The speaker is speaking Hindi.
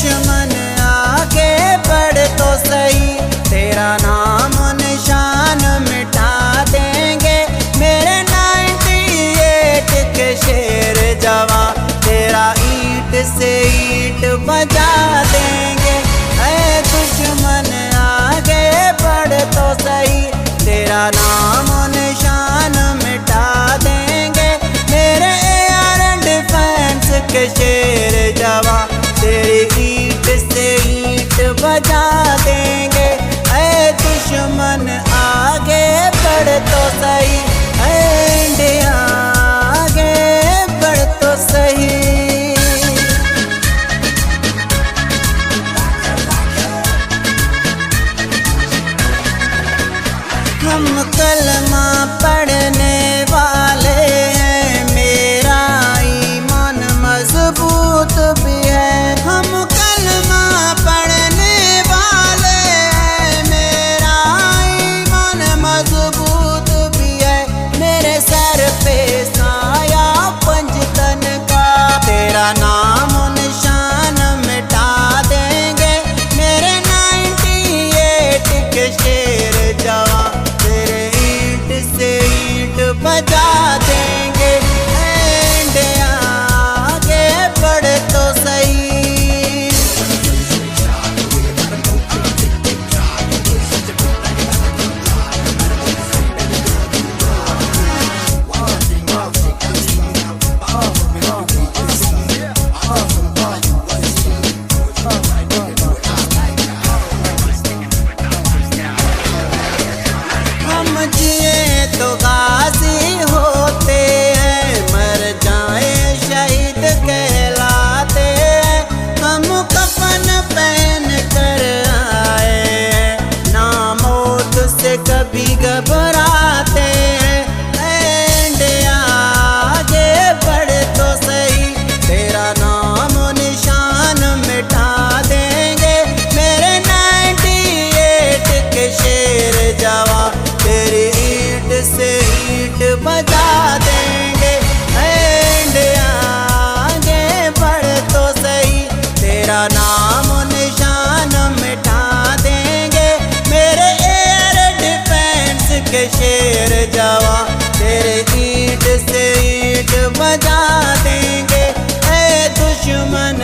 दुश्मन आगे बढ़ तो सही, तेरा नाम निशान मिटा देंगे। मेरे 98 के शेर जवां, तेरा ईंट से ईंट बजा देंगे। ऐ दुश्मन आगे बढ़ तो सही, तेरा नाम निशान मिटा देंगे। मेरे एयर डिफेंस के शेर जवां, तेरी ईंट से ईंट बजा देंगे। ऐ दुश्मन आगे बढ़ तो सही, ऐ इंडिया आगे बढ़ तो सही। हम कलमा पढ़ने वाले हैं, मेरा ईमान मजबूत भी है। हम कलमा पढ़ने वाले हैं, मेरा ईमान मजबूत भी है। मेरे सर पे साया पंजतन का, तेरा नाम निशान मिटा देंगे। मेरे 98 के शेर जवां, तेरे ईंट से ईंट बजा देंगे। इंडिया आगे बढ़ तो सही। हम जिए तो गाजी होते हैं, मर जाए शहीद कहलाते हैं। हम कफन पहन कर आए हैं, ना मौत से कभी घबराते हैं। इंडिया आगे बढ़ तो सही, तेरा नाम निशान मिटा देंगे। मेरे 98 के शेर जवां, तेरी ईंट से ईंट बजा देंगे। इंडिया आगे बढ़ तो सही, तेरा नाम निशान मिटा देंगे। मेरे एयर डिफेंस के शेर जवां, तेरे ईंट से ईंट बजा देंगे। ऐ दुश्मन